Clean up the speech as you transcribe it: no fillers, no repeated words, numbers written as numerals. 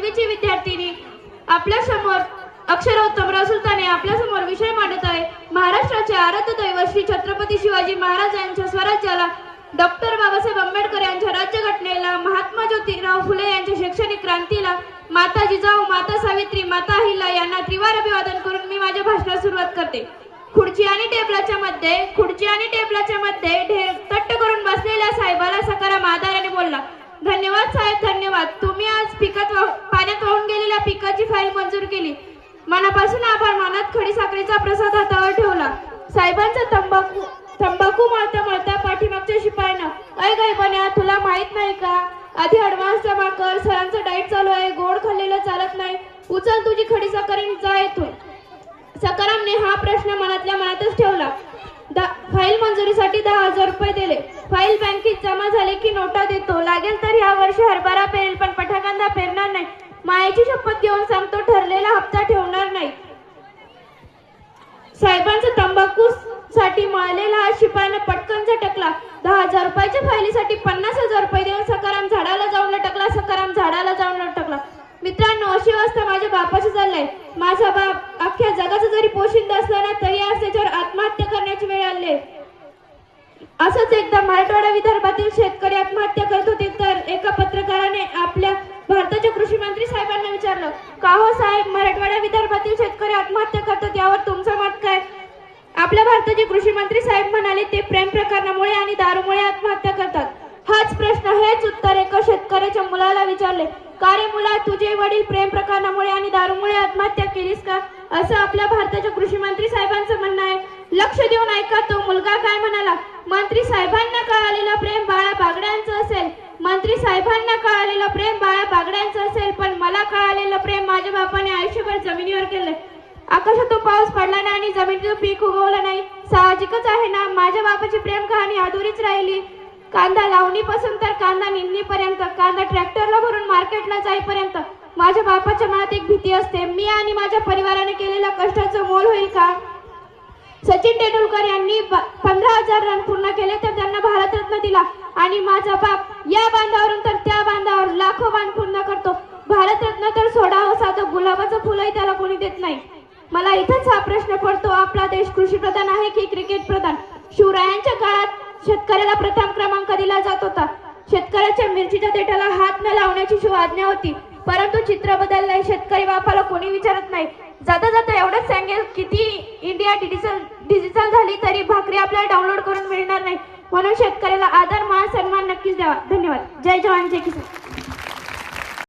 9वीची विद्यार्थिनी आपल्या समोर अक्षरोत्तम रसुलताने आपल्या समोर विषय मांडत आहे। महाराष्ट्राचे आराध्य दैवत श्री छत्रपती शिवाजी महाराज यांच्या स्वराज्याला, डॉक्टर बाबासाहेब आंबेडकर यांच्या राज्यघटनेला, महात्मा ज्योतिराव फुले यांच्या शैक्षणिक क्रांतीला, माता जिजाऊ, माता सावित्री, माता अहिल्या यांना त्रिवार अभिवादन करून मी माझ्या भाषणास सुरुवात करते। खुर्ची आणि टेबलाच्या मध्ये तट्ट करून बसलेल्या साहेबाला सकाराम आदराने बोलला, धन्यवाद साहेब, धन्यवाद। तुम्ही आज पाण्यात वाहून गेलेल्या पिकाची फाईल मंजूर केली, मनापासून आभार मानत खडीसाखरेचा प्रसाद हातावर ठेवला। साहेबांचा तंबाखू मळता मळता पाठीमागच्या शिपायानं, अय गायबन्या, तुला माहित नाही का, आधी ऍडव्हान्स जमा कर, सरांचं डाएट चालू आहे, गोड खाल्लेलं चालत नाही, उचल तुझी खडीसाखर आणि जा इथून। सकारामने हा प्रश्न मनातल्या मनातच ठेवला। फाईल मंजुरीसाठी 10,000 रुपये दिले। फाईल बँकेत जमा झाले की नोटा देतो, लागेल तर या वर्षी हरभरा पेरेल पण पठाकांदा पेरणार नाही, मायेची शपथ घेऊन सांगतो, ठरलेला हप्ता ठेवणार नाही। साहेबांचा तंबाखू साठी मळलेला हा शिपायानं पटकन झटकला। 10,000 रुपयाच्या फाईलीसाठी 50,000 रुपये देऊन सकाराम झाडाला जाऊन लटकला। मित्रांनो, अशी अवस्था माझ्या बापाची चाललंय। माझा बाप अख्ख्या जगाचा जरी पोशिंदा असला ना, तरी आज त्याच्यावर आत्महत्या करण्याची वेळ आली। असंच एकदा मराठवाडा विदर्भातील शेतकरी आत्महत्या करत होते, तर एका पत्रकाराने आपल्या भारताच्या कृषी मंत्री साहेबांना विचारलं, का हो साहेब, मराठवाडा विदर्भातील शेतकरी आत्महत्या करतात, यावर तुमचं मत काय? आपल्या भारताचे कृषी मंत्री साहेब म्हणाले, ते प्रेम प्रकरणामुळे आणि दारूमुळे आत्महत्या करतात। हाच प्रश्न, हेच उत्तर एका शेतकऱ्याच्या मुलाला विचारले, का रे मुला, तुझे वडील प्रेम प्रकरणामुळे आणि दारूमुळे आत्महत्या केलीस का, असं आपल्या भारताच्या कृषी मंत्री साहेबांचं म्हणणं आहे। लक्ष देऊन ऐका, तो मुलगा काय म्हणाला, मंत्री साहेबांना कळालेलं प्रेम बाळा बागड्यांचं असेल, मंत्री साहेबांना कळालेलं प्रेम बाळा बागड्यांचं असेल, पण मला कळालेलं प्रेम माझ्या बापाने आयुष्यभर जमिनीवर केलंय। आकाशातून पाऊस पडला नाही आणि जमिनीतून पीक उगवलं नाही, साहजिकच आहे ना, माझ्या बापाची प्रेम कहाणी अधुरीच राहिली। कांदा लावणीपासून तर कांदा निंदणीपर्यंत, कांदा ट्रॅक्टरला भरून मार्केटला जाईपर्यंत माझ्या बापाच्या मनात एक भीती असते, मी आणि माझ्या परिवाराने केलेल्या कष्टाचं मोल होईल का? सचिन तेंडुलकर यांनी 15,000 रन पूर्ण केले तर त्यांना भारतरत्न दिला, आणि माझा बाप या बांधावरून तर त्या बांधावर लाखो बांध पूर्ण करतो, भारतरत्न तर सोडावं, साधं गुलाबाचं फुलही त्याला कोणी देत नाही। मला इथंच हा प्रश्न पडतो, आपला देश कृषी प्रधान आहे की क्रिकेट प्रधान? शिवरायांच्या काळात शेतकऱ्याला प्रथम क्रमांक दिला जात होता, शेतकऱ्याच्या मिरचीच्या देठाला हात न लावण्याची शिवआज्ञा होती, परंतु चित्र बदललंय, शेतकरी बापाला कोणी विचारत नाही। जाता जाता एवढंच सांगेल, किती इंडिया डिजिटल झाली तरी भाकरी आपल्याला डाउनलोड करून मिळणार नाही, म्हणून शेतकऱ्याला आदर मान सन्मान नक्कीच द्यावा। धन्यवाद। जय जवान जय किसान।